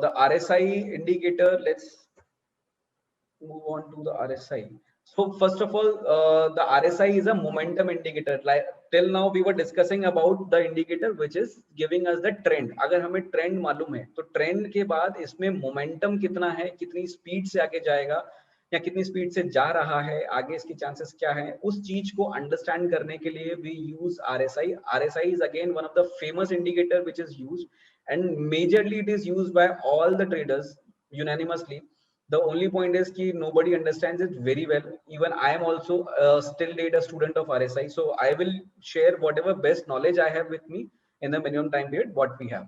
the RSI indicator, let's move on to the RSI. So first of all, the RSI is a momentum indicator. Like till now we were discussing about the indicator which is giving us the trend. अगर हमें trend मालूम है तो trend के बाद इसमें momentum कितना है, कितनी speed से आगे जाएगा या कितनी स्पीड से जा रहा है, आगे इसकी चांसेस क्या है, उस चीज को अंडरस्टैंड करने के लिए we use RSI. RSI is again one of the famous indicator which is used and majorly it is used by all the traders unanimously. The only point is कि nobody understands it very well. Even I am also still date a student of RSI, so I will share whatever best knowledge I have with me in the minimum time period what we have.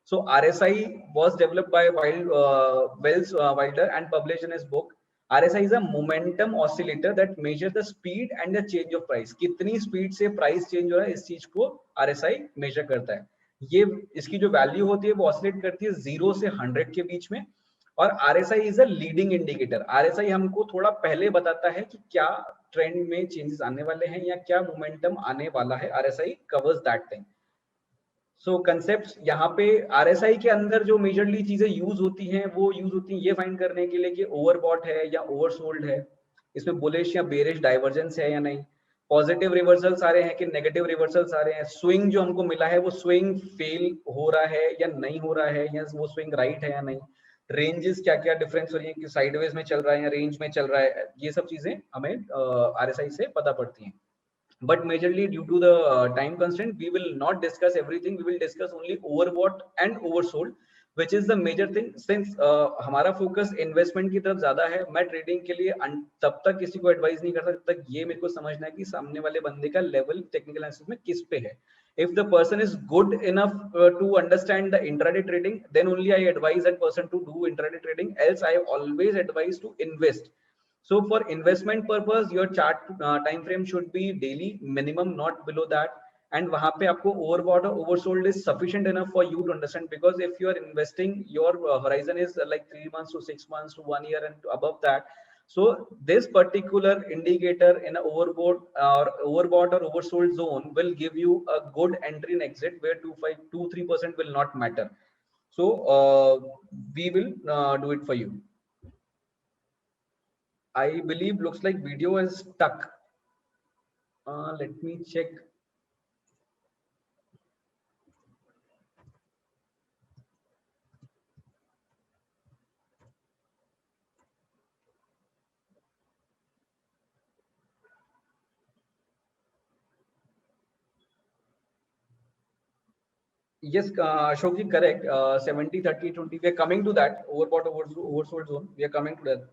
So RSI was developed by Wells Wilder and published in his book. RSI is a momentum oscillator that measures the speed and the change of price. कितनी speed से price change हो रहा है इस चीज को RSI major करता है. ये इसकी जो वैल्यू होती है वो ऑसिलेट करती है 0 से 100 के बीच में. और RSI is a leading indicator. RSI हमको थोड़ा पहले बताता है कि क्या ट्रेंड में चेंजेस आने वाले हैं या क्या मोमेंटम आने वाला है. RSI covers that thing. So concepts यहाँ पे RSI के अंदर जो मेजरली चीजें यूज होती हैं वो यूज होती हैं ये फाइंड करने के लिए कि ओवरबॉट है या ओवरसोल्ड है, इसमें बुलिश या बेरिश डाइवर्जेंस है या नहीं, पॉजिटिव रिवर्सल्स आ रहे हैं कि नेगेटिव रिवर्सल्स आ रहे हैं, स्विंग जो हमको मिला है वो स्विंग फेल हो रहा है या नहीं हो रहा है, या वो स्विंग राइट है या नहीं, रेंजेस क्या क्या डिफरेंस हो रही है कि साइडवेज में चल रहा है या रेंज में चल रहा है. ये सब चीजें हमें RSI से पता पड़ती हैं. But majorly due to the time constraint, we will not discuss everything. We will discuss only overbought and oversold, which is the major thing. Since हमारा focus investment की तरफ ज्यादा है, मैं trading के लिए तब तक किसी को advise नहीं करता जब तक ये मेरे को समझना है कि सामने वाले बंदे का level technical analysis में किस पे है. If the person is good enough to understand the intraday trading, then only I advise that person to do intraday trading. Else I always advise to invest. So for investment purpose, your chart time frame should be daily minimum, not below that. And वहाँ पे आपको overbought or oversold is sufficient enough for you to understand, because if you are investing, your horizon is like 3 months to 6 months to 1 year and above that. So this particular indicator in an overbought or oversold zone will give you a good entry and exit where 2-3% will not matter. So we will do it for you. I believe looks like video is stuck. Let me check. Yes, Ashok ji, correct. 70, 30, 20. We are coming to that. Overbought, oversold zone. We are coming to that.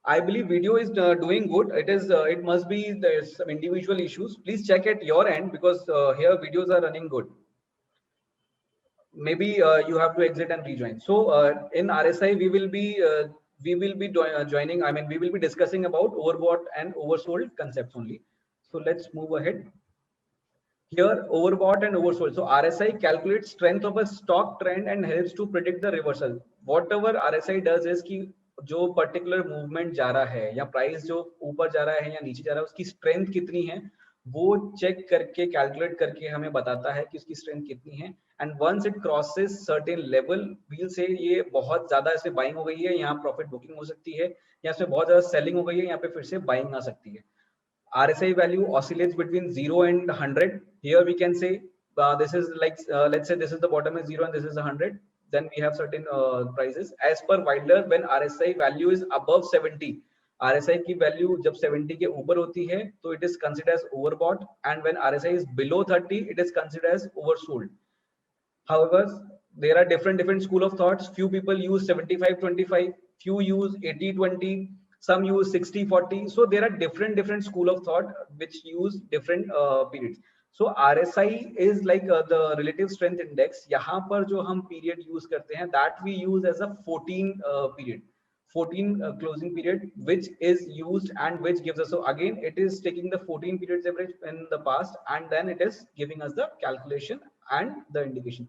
I believe video is doing good. It is. It must be there's some individual issues. Please check at your end, because here videos are running good. Maybe you have to exit and rejoin. So in RSI we will be joining. I mean, we will be discussing about overbought and oversold concepts only. So let's move ahead. Here, overbought and oversold. So RSI calculates strength of a stock trend and helps to predict the reversal. Whatever RSI does is कि जो particular movement जा रहा है या price जो ऊपर जा रहा है या नीचे जा रहा है उसकी स्ट्रेंथ कितनी है वो चेक करके कैलकुलेट करके हमें बताता है कि उसकी स्ट्रेंथ कितनी है. And once it crosses certain level, व्हील से ये बहुत ज्यादा ऐसे बाइंग हो गई है, यहाँ प्रॉफिट बुकिंग हो सकती है, या इसमें बहुत ज्यादा सेलिंग हो गई है, यहाँ पे फिर से बाइंग आ सकती है. RSI value oscillates between 0 and 100. Here we can say this is like let's say this is the bottom is 0 and this is 100. Then we have certain prices. As per Wilder, when RSI value is above 70, RSI की value जब 70 के ऊपर होती है तो it is considered as overbought, and when RSI is below 30, it is considered as oversold. However, there are different school of thoughts. Few people use 75-25, few use 80-20, some use 60-40. So there are different school of thought which use different periods. So RSI is like the relative strength index. यहाँ पर जो हम period use करते हैं that we use as a 14 period, 14 closing period, which is used and which gives us. So again, it is taking the 14 periods average in the past, and then it is giving us the calculation and the indication.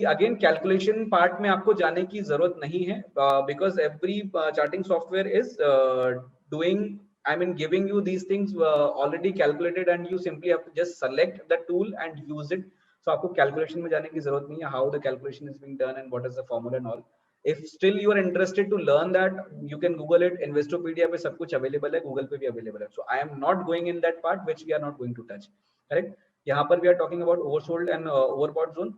Again, calculation part में आपको जाने की जरूरत नहीं है, because every charting software is doing I mean giving you these things already calculated, and you simply have to just select the tool and use it. So आपको calculation में जाने की जरूरत नहीं है, how the calculation is being done and what is the formula and all. If still you are interested to learn that, you can Google it. Investopedia पे सब कुछ available है, Google पे भी available है. So I am not going in that part which we are not going to touch. Correct? यहाँ पर we are talking about oversold and overbought zone.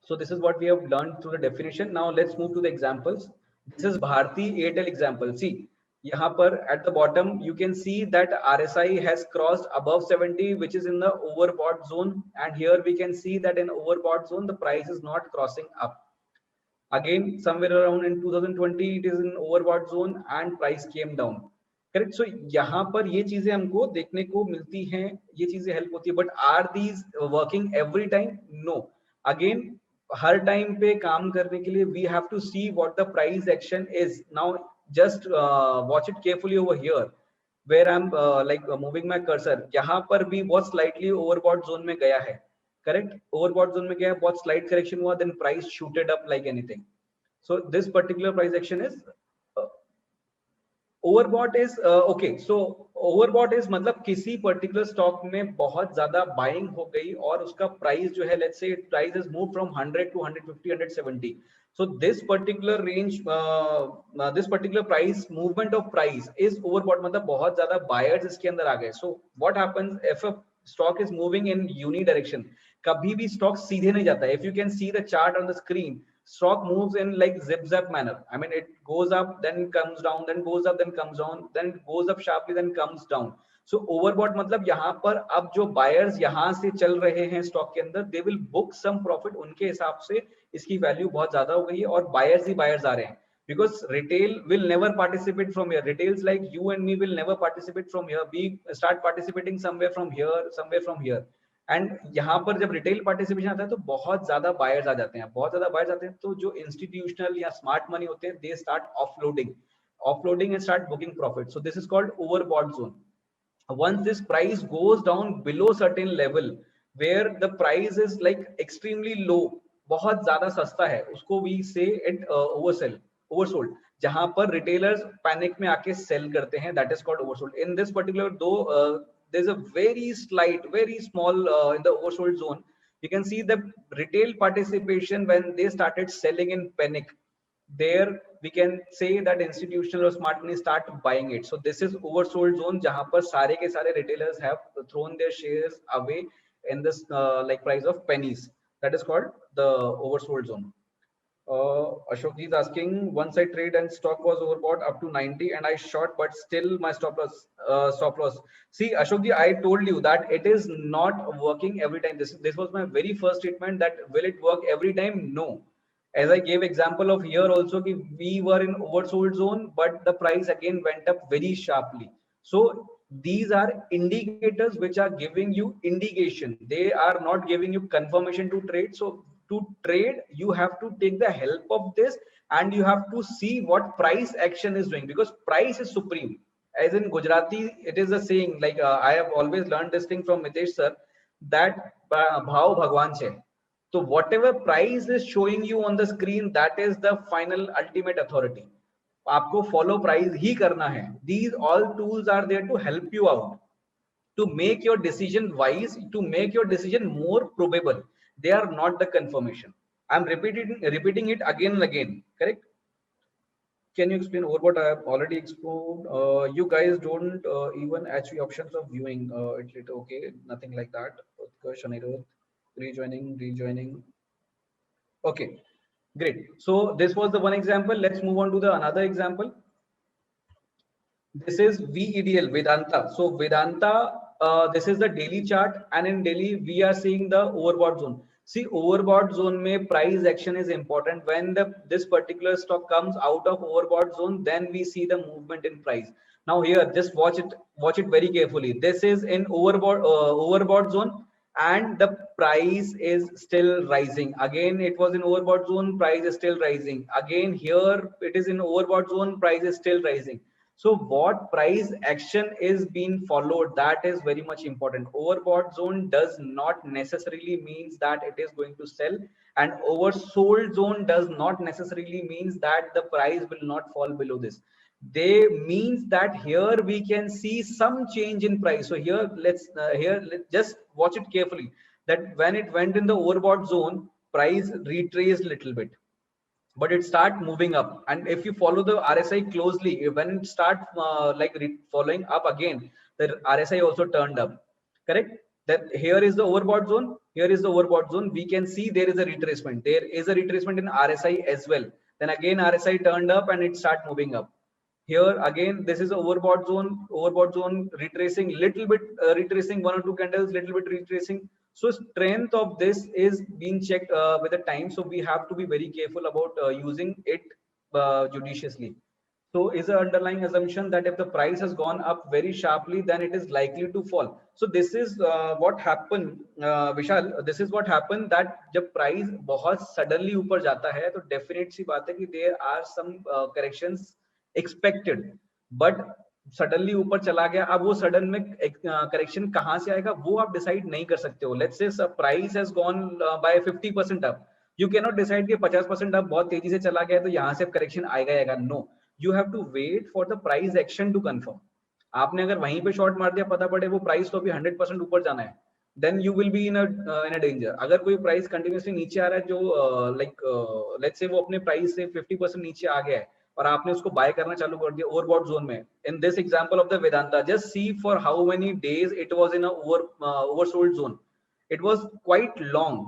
So this is what we have learned through the definition. Now let's move to the examples. This is Bharti Airtel example. See, यहाँ पर at the bottom you can see that RSI has crossed above 70, which is in the overbought zone, and here we can see that in overbought zone the price is not crossing up. Again, somewhere around in 2020 it is in overbought zone and price came down. Correct? So यहाँ पर ये चीजें हमको देखने को मिलती हैं, ये चीजें हेल्प होती है. But are these working every time? No. Again, her time पे काम करने के लिए we have to see what the price action is. Now just watch it carefully over here where I'm moving my cursor. यहाँ पर भी बहुत slightly overbought zone में गया है. Correct? Overbought zone में गया, बहुत slight correction हुआ, then price shooted up like anything. So this particular price action is overbought is okay. So overbought is मतलब किसी पर्टिकुलर स्टॉक में बहुत ज्यादा बाइंग हो गई और उसका प्राइस जो है, let's say price is move from 100 to 150 170. So this particular range, this particular price movement of price is overbought, मतलब बहुत ज्यादा buyers इसके अंदर आ गए. So what happens if a stock is moving in unidirection? कभी भी stock सीधे नहीं जाता है. If you can see the chart on the screen, stock moves in like zip zap manner. I mean it goes up, then comes down, then goes up, then comes down, then it goes up sharply, then comes down. So overbought मतलब यहाँ पर अब जो buyers यहाँ से चल रहे हैं स्टॉक के अंदर, they will book some profit. उनके हिसाब से इसकी वैल्यू बहुत ज्यादा हो गई है और buyers ही buyers आ रहे हैं. Because retail will never participate from here. Retails like you and me will never participate from here. We start participating somewhere from here, somewhere from here. And यहाँ पर जब रिटेल पार्टिसिपेशन आता है तो बहुत ज्यादा बायर्स आ जाते हैं, बहुत ज्यादा बायर्स आते हैं. तो जो इंस्टीट्यूशनल या स्मार्ट मनी होते हैं, they start offloading and start booking profit. So this is called overbought zone. Once this price goes down below certain level where the price is like extremely low, बहुत ज्यादा सस्ता है, उसको we say it oversold. जहां पर retailers panic में आके cell करते हैं, that is called oversold. In this particular though there's a very slight, very small in the oversold zone, you can see the retail participation when they started selling in panic. There we can say that institutional or smart money start buying it. So this is oversold zone जहां पर सारे के सारे retailers have thrown their shares away in this like price of pennies. That is called the oversold zone. Ashok ji is asking, once I trade and stock was overbought up to 90 and I short, but still my stop loss. See Ashok ji, I told you that it is not working every time. This was my very first statement, that will it work every time? No. As I gave example of here also, we were in oversold zone, but the price again went up very sharply. So these are indicators which are giving you indication. They are not giving you confirmation to trade. So to trade, you have to take the help of this and you have to see what price action is doing, because price is supreme. As in Gujarati, it is a saying, like I have always learned this thing from Mitesh sir, that bhav bhagwan che. So whatever price is showing you on the screen, that is the final ultimate authority. आपको follow price ही करना है. These all tools are there to help you out, to make your decision wise, to make your decision more probable. They are not the confirmation. I'm repeating it again and again. Correct? Can you explain over what I have already explained? You guys don't even HV options of viewing it. Okay, nothing like that. Rejoining. Okay, great. So this was the one example. Let's move on to the another example. This is VEDL, Vedanta. So Vedanta, this is the daily chart, and in daily we are seeing the overbought zone. See, overbought zone mein price action is important. When this particular stock comes out of overbought zone, then we see the movement in price. Now here, just watch it very carefully. This is in overbought zone, and the price is still rising. Again, it was in overbought zone, price is still rising. Again, here it is in overbought zone, price is still rising. So what price action is being followed, that is very much important. Overbought zone does not necessarily means that it is going to sell, and oversold zone does not necessarily means that the price will not fall below this. they means that here we can see some change in price. So here let's just watch it carefully, that when it went in the overbought zone, price retraced little bit, but it start moving up. And if you follow the RSI closely, when it start following up again, the RSI also turned up, correct? That here is the overbought zone, here is the overbought zone, we can see there is a retracement, there is a retracement in RSI as well. Then again RSI turned up and it start moving up. Here again, this is a overbought zone retracing little bit, retracing one or two candles, little bit retracing. So strength of this is being checked with the time. So we have to be very careful about using it judiciously. So is the underlying assumption that if the price has gone up very sharply, then it is likely to fall. So this is what happened, Vishal. This is what happened, that जब price बहुत suddenly ऊपर जाता है, तो definite सी बात है कि there are some corrections expected, but suddenly ऊपर चला गया. अब वो सडन में करेक्शन कहां से आएगा वो आप डिसाइड नहीं कर सकते हो. Let's say price has gone by 50% up, you can not decide कि 50% अप बहुत तेजी से चला गया है तो यहां से करेक्शन आएगा आएगा. No, you have to wait for the price action to confirm. आपने अगर वहीं पे शॉर्ट मार दिया, पता पड़े वो प्राइस तो अभी 100% ऊपर जाना है, then you will be in a danger. अगर कोई प्राइस कंटिन्यूसली नीचे आ रहा है, जो लेट्स से वो अपने प्राइस से 50% नीचे आ गया है और आपने उसको बाय करना चालू कर दिया ओवरबॉट जोन में. In this example of the Vedanta, just see for how many days it was in a oversold zone. It was quite long.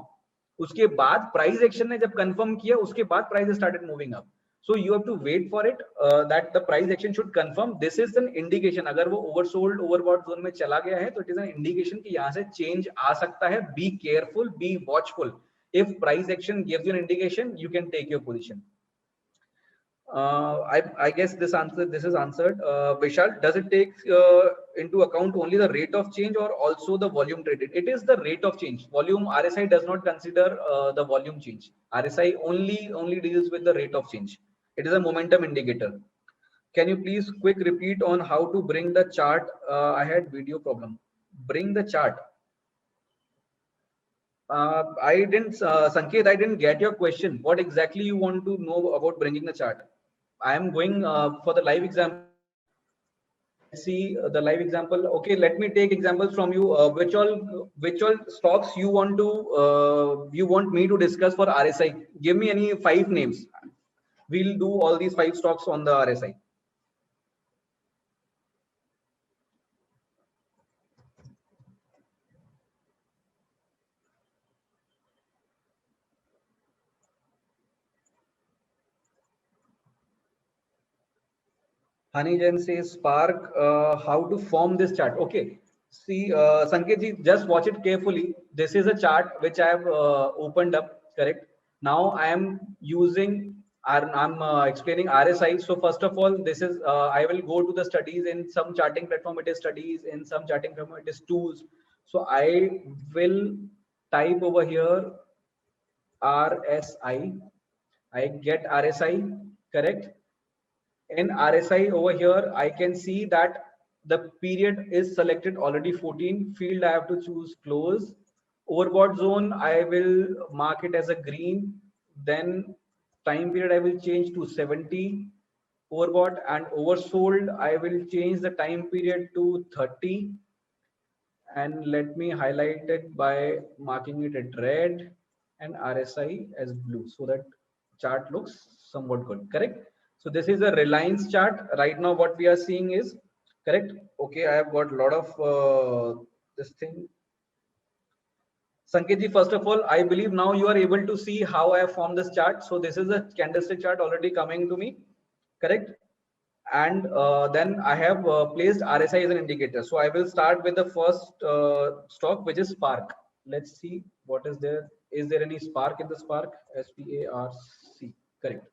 उसके बाद प्राइस एक्शन ने जब कंफर्म किया, उसके बाद price started moving up. So you have to wait for it that the price action should confirm. This is an indication. अगर वो oversold overbought zone में चला गया है, तो it is an indication कि यहाँ से change आ सकता है. Be careful, be watchful. If price action gives you an indication, you can take your position. I guess this is answered. Vishal, does it take into account only the rate of change or also the volume traded? It is the rate of change. Volume RSI does not consider the volume change. RSI only deals with the rate of change. It is a momentum indicator. Can you please quick repeat on how to bring the chart? I had video problem. Bring the chart. I didn't, Sanket, I didn't get your question. What exactly you want to know about bringing the chart? I am going for the live example. See the live example. Okay, let me take examples from you. Which all stocks you want me to discuss for RSI? Give me any 5 names. We'll do all these 5 stocks on the RSI. Hanijan says Spark, how to form this chart? Okay, see, Sanket ji, just watch it carefully. This is a chart which I have opened up, correct? Now I am using, I'm explaining RSI. So first of all, this is, I will go to the studies. In some charting platform it is studies, in some charting platform it is tools. So I will type over here RSI. I get RSI, correct? In RSI over here, I can see that the period is selected already 14. Field I have to choose close. Overbought zone I will mark it as a green. Then time period I will change to 70. Overbought and oversold I will change the time period to 30. And let me highlight it by marking it at red and RSI as blue, so that chart looks somewhat good, correct? So this is a Reliance chart. Right now what we are seeing is, correct? Okay, I have got a lot of this thing. Sanketji, first of all, I believe now you are able to see how I have formed this chart. So this is a candlestick chart already coming to me, correct? And then I have placed RSI as an indicator. So I will start with the first stock, which is Spark. Let's see what is there. Is there any Spark in the Spark? SPARC, correct.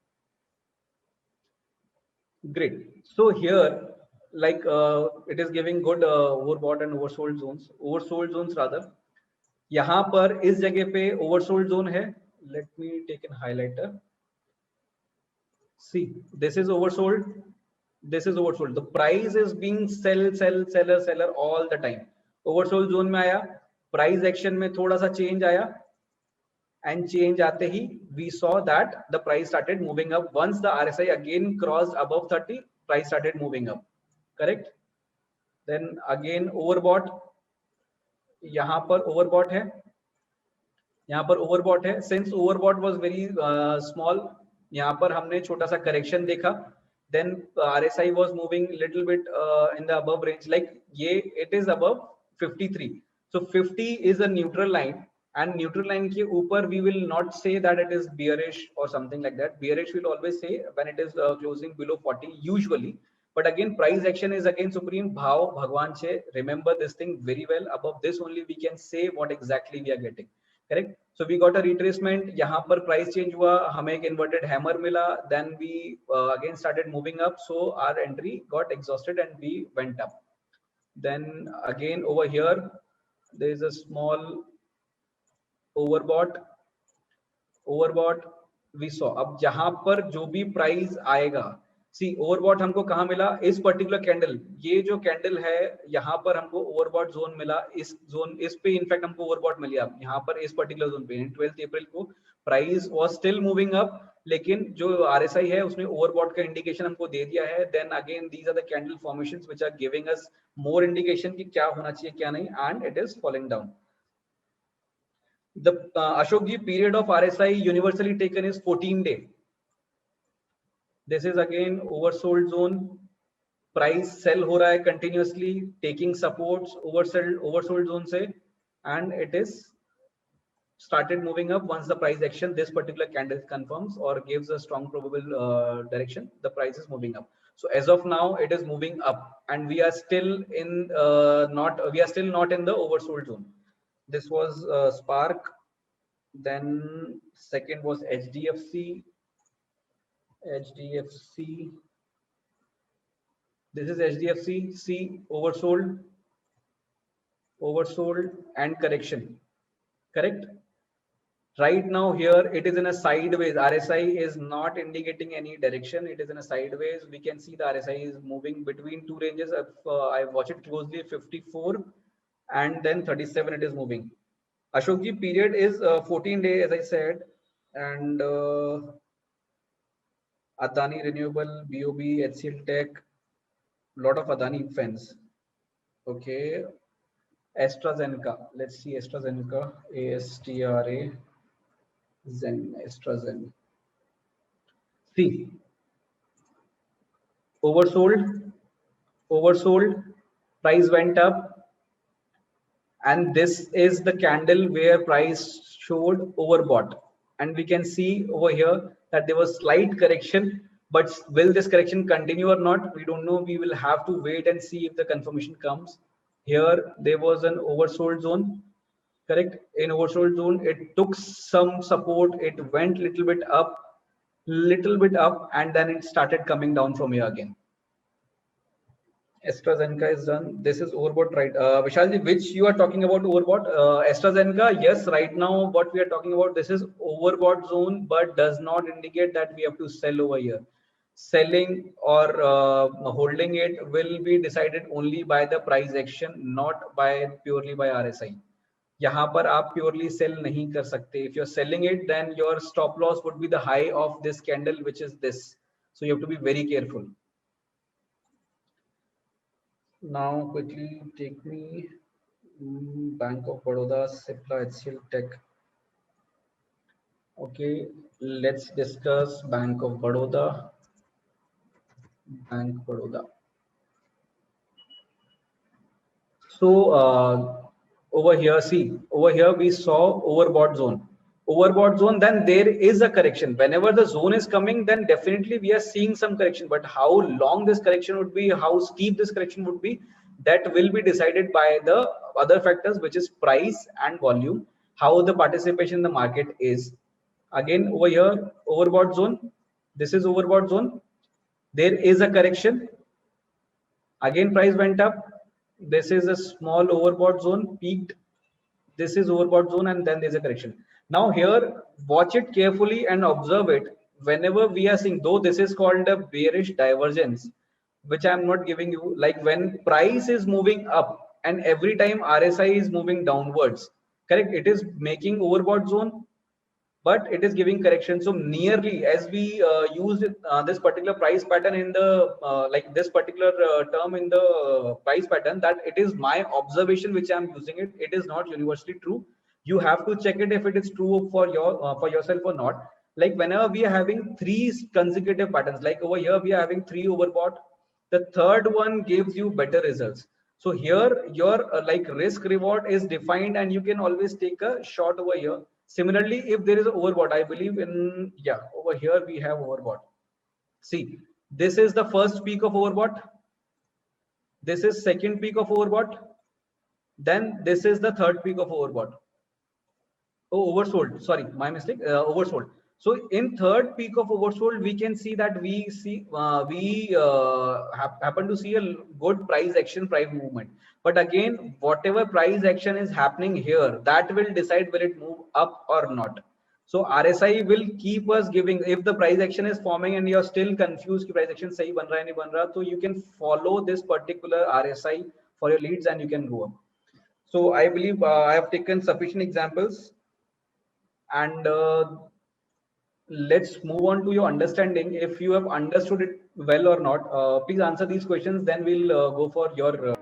Great. So here, like it is giving good overbought and oversold zones rather. यहाँ पर इस जगह पे oversold zone है. Let me take a highlighter. See, this is oversold. This is oversold. The price is being seller all the time. Oversold zone में आया, price action में थोड़ा सा change आया, and change आते ही we saw that the price started moving up. Once the RSI again crossed above 30, price started moving up, correct? Then again overbought, यहाँ पर overbought है, यहाँ पर overbought है. Since overbought was very small, यहाँ पर हमने छोटा सा correction देखा. Then RSI was moving little bit in the above range, like ये it is above 53. So 50 is a neutral line, and neutral line के ऊपर we will not say that it is bearish or something like that. Bearish will always say when it is closing below 40 usually. But again, price action is again supreme. भाव भगवान छे. Remember this thing very well. Above this only we can say what exactly we are getting. Correct? So we got a retracement. यहाँ पर price change हुआ, हमें एक inverted hammer मिला. Then we again started moving up. So our entry got exhausted and we went up. Then again over here there is a small overbought. We saw. अब जहाँ पर जो भी price आएगा, सी ओवरबॉट हमको कहाँ मिला? इस पर्टिकुलर कैंडल, ये जो कैंडल है यहाँ पर हमको ओवरबॉट जोन मिला. इस जोन, इस पे इनफैक्ट हमको ओवरबॉट मिली. अब यहाँ पर इस पर्टिकुलर जोन पे 12 अप्रैल को price was still moving up, लेकिन जो आरएसआई है उसने ओवरबॉट का इंडिकेशन हमको दे दिया है. Then again these are the candle formations which are giving us more indication कि क्या होना चाहिए क्या नहीं, and it is falling down. The Ashok ji, period of RSI universally taken is 14 day. This is again oversold zone. Price sell हो रहा है continuously, taking supports oversold zone से, and it is started moving up. Once the price action, this particular candle confirms or gives a strong probable direction, the price is moving up. So as of now, it is moving up, and we are still in not in the oversold zone. This was Spark. Then second was HDFC. This is HDFC. See, oversold and correction. Correct. Right now here it is in a sideways. RSI is not indicating any direction. It is in a sideways. We can see the RSI is moving between two ranges. I watch it closely, 54 and then 37 it is moving. Ashok ji, period is 14 day, as I said, and Adani Renewable, BOB, HCL Tech, lot of Adani fans. Okay, AstraZeneca. Let's see AstraZeneca, ASTRA, AstraZeneca. See, oversold, price went up. And this is the candle where price showed overbought, and we can see over here that there was slight correction, but will this correction continue or not? We don't know. We will have to wait and see if the confirmation comes. Here there was an oversold zone. Correct. In oversold zone it took some support, it went little bit up, and then it started coming down from here again. AstraZeneca is done. This is overbought, right? Vishalji, which you are talking about overbought? AstraZeneca, yes, right now what we are talking about, this is overbought zone, but does not indicate that we have to sell over here. Selling or holding it will be decided only by the price action, not purely by RSI. यहाँ पर आप purely sell नहीं कर सकते. If you're selling it, then your stop loss would be the high of this candle, which is this. So you have to be very careful. Now quickly take me Bank of Baroda, Cipla, HCL Tech. Okay, let's discuss Bank of Baroda. So over here, see, over here we saw overbought zone. Then there is a correction. Whenever the zone is coming, then definitely we are seeing some correction, but how long this correction would be, how steep this correction would be, that will be decided by the other factors, which is price and volume, how the participation in the market is. Again over here, overbought zone, this is overbought zone, there is a correction, again price went up, this is a small overbought zone, peaked, this is overbought zone, and then there's a correction. Now here, watch it carefully and observe it. Whenever we are seeing, though this is called a bearish divergence, which I am not giving you, like when price is moving up and every time RSI is moving downwards, correct, it is making overbought zone. but it is giving correction. So nearly as we used this particular price pattern in the like this particular term in the price pattern, that it is my observation which I'm using it. It is not universally true. You have to check it if it is true for yourself or not. Like whenever we are having three consecutive patterns, like over here we are having three overbought, the third one gives you better results. So here your like risk reward is defined and you can always take a short over here. Similarly, if there is overbought, I believe in, yeah, over here we have overbought. See, this is the first peak of overbought. This is second peak of overbought. Then this is the third peak of overbought. Oh, oversold. Sorry, my mistake. Oversold. So in third peak of oversold, we can see that we happen to see a good price action, price movement. But again, whatever price action is happening here, that will decide will it move up or not. So RSI will keep us giving. If the price action is forming and you're still confused, कि price action सही बन रहा है नहीं बन रहा, so you can follow this particular RSI for your leads and you can go up. So I believe I have taken sufficient examples. And let's move on to your understanding. If you have understood it well or not, please answer these questions, then we'll go for your